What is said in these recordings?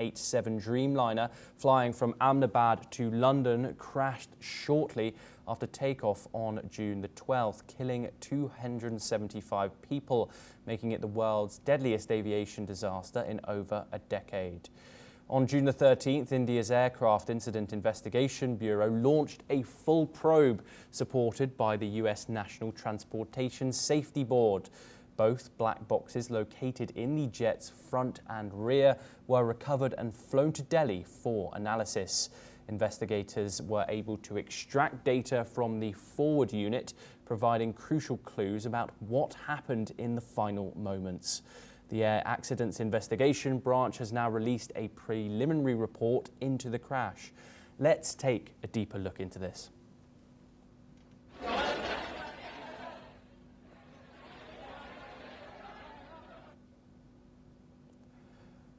787 Dreamliner flying from Ahmedabad to London crashed shortly after takeoff on June the 12th, killing 275 people, making it the world's deadliest aviation disaster in over a decade. On June the 13th, India's Aircraft Incident Investigation Bureau launched a full probe supported by the US National Transportation Safety Board. Both black boxes located in the jet's front and rear were recovered and flown to Delhi for analysis. Investigators were able to extract data from the forward unit, providing crucial clues about what happened in the final moments. The Air Accidents Investigation Branch has now released a preliminary report into the crash. Let's take a deeper look into this.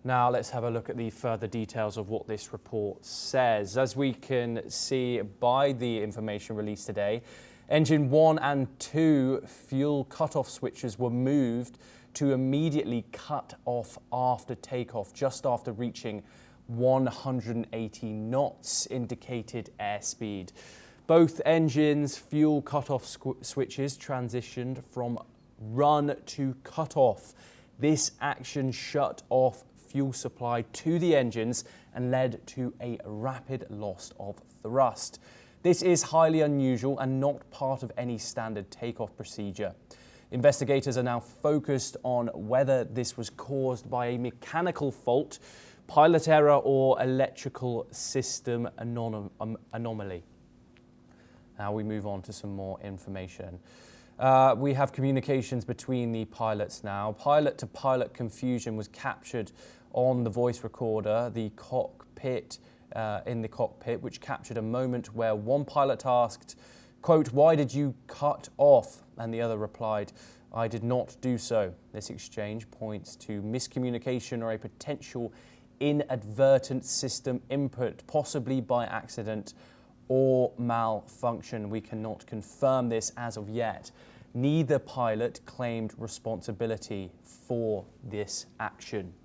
Now let's have a look at the further details of what this report says. As we can see by the information released today, engine 1 and 2 fuel cutoff switches were moved to immediately cut off after takeoff, just after reaching 180 knots indicated airspeed. Both engines' fuel cutoff switches transitioned from run to cutoff. This action shut off fuel supply to the engines and led to a rapid loss of thrust. This is highly unusual and not part of any standard takeoff procedure. Investigators are now focused on whether this was caused by a mechanical fault, pilot error, or electrical system anomaly. Now we move on to some more information. We have communications between the pilots now. Pilot-to-pilot confusion was captured on the voice recorder, in the cockpit, which captured a moment where one pilot asked, quote, "Why did you cut off?" And the other replied, "I did not do so." This exchange points to miscommunication or a potential inadvertent system input, possibly by accident or malfunction. We cannot confirm this as of yet. Neither pilot claimed responsibility for this action.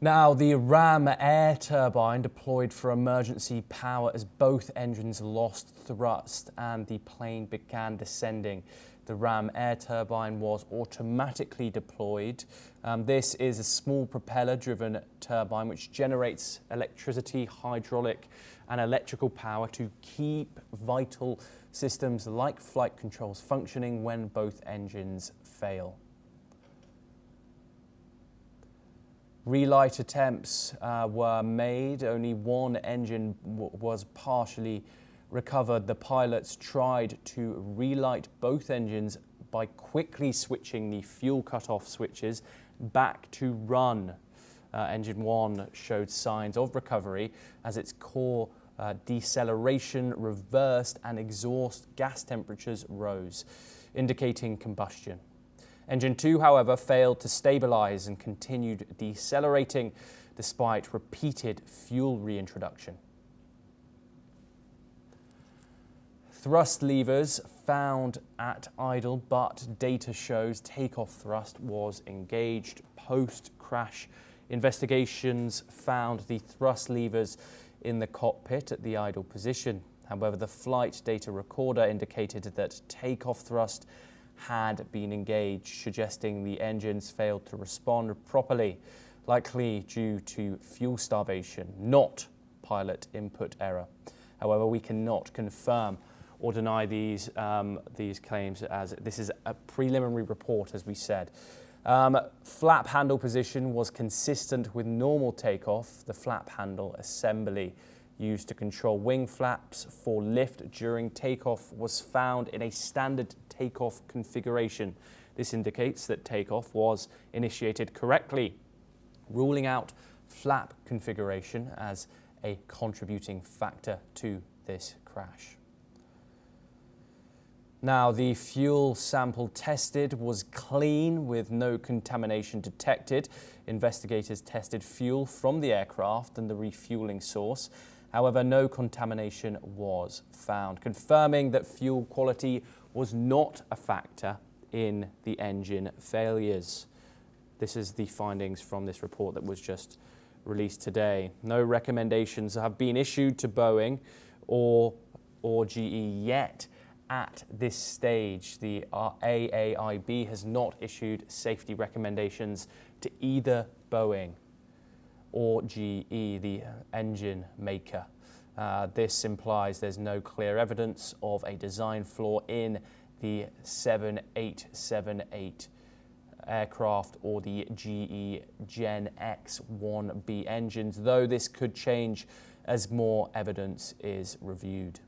Now, the Ram air turbine deployed for emergency power as both engines lost thrust and the plane began descending. The Ram air turbine was automatically deployed. This is a small propeller-driven turbine which generates electricity, hydraulic and electrical power to keep vital systems like flight controls functioning when both engines fail. Relight attempts were made. Only one engine was partially recovered. The pilots tried to relight both engines by quickly switching the fuel cutoff switches back to run. Engine 1 showed signs of recovery as its core deceleration reversed and exhaust gas temperatures rose, indicating combustion. Engine 2, however, failed to stabilize and continued decelerating despite repeated fuel reintroduction. Thrust levers found at idle, but data shows takeoff thrust was engaged. Post-crash investigations found the thrust levers in the cockpit at the idle position. However, the flight data recorder indicated that takeoff thrust had been engaged, suggesting the engines failed to respond properly, likely due to fuel starvation, not pilot input error. However, we cannot confirm or deny these claims, as this is a preliminary report, as we said. Flap handle position was consistent with normal takeoff. The flap handle assembly used to control wing flaps for lift during takeoff was found in a standard takeoff configuration. This indicates that takeoff was initiated correctly, ruling out flap configuration as a contributing factor to this crash. Now, the fuel sample tested was clean with no contamination detected. Investigators tested fuel from the aircraft and the refueling source. However, no contamination was found, confirming that fuel quality was not a factor in the engine failures. This is the findings from this report that was just released today. No recommendations have been issued to Boeing or GE yet. At this stage, the AAIB has not issued safety recommendations to either Boeing or GE, the engine maker. This implies there's no clear evidence of a design flaw in the 7878 aircraft or the GE Gen X-1B engines, though this could change as more evidence is reviewed.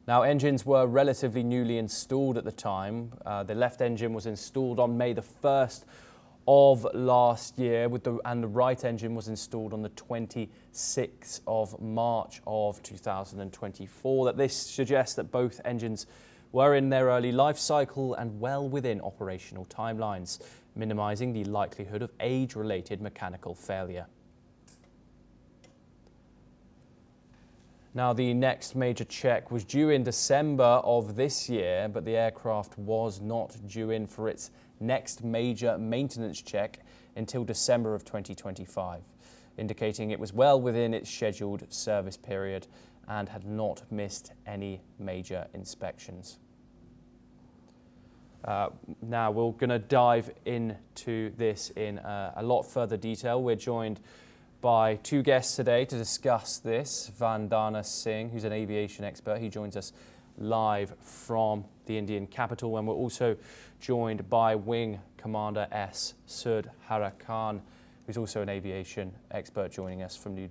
Now, engines were relatively newly installed at the time. The left engine was installed on May the 1st of last year, and the right engine was installed on the 26th of March of 2024. That this suggests that both engines were in their early life cycle and well within operational timelines, minimising the likelihood of age-related mechanical failure. Now, the next major check was due in December of this year, but the aircraft was not due in for its next major maintenance check until December of 2025, indicating it was well within its scheduled service period and had not missed any major inspections. Now, we're going to dive into this in a lot further detail. We're joined by two guests today to discuss this. Vandana Singh, who's an aviation expert, he joins us live from the Indian capital, and we're also joined by Wing Commander S. Sudhara Khan, who's also an aviation expert, joining us from New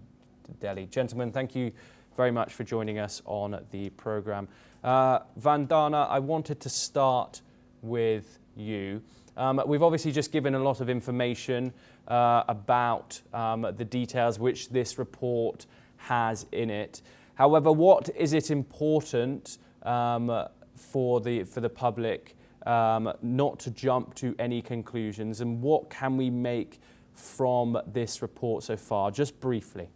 Delhi. Gentlemen, thank you very much for joining us on the program. Vandana, I wanted to start with you. We've obviously just given a lot of information about the details which this report has in it. However, what is it important for the public not to jump to any conclusions, and what can we make from this report so far? Just briefly.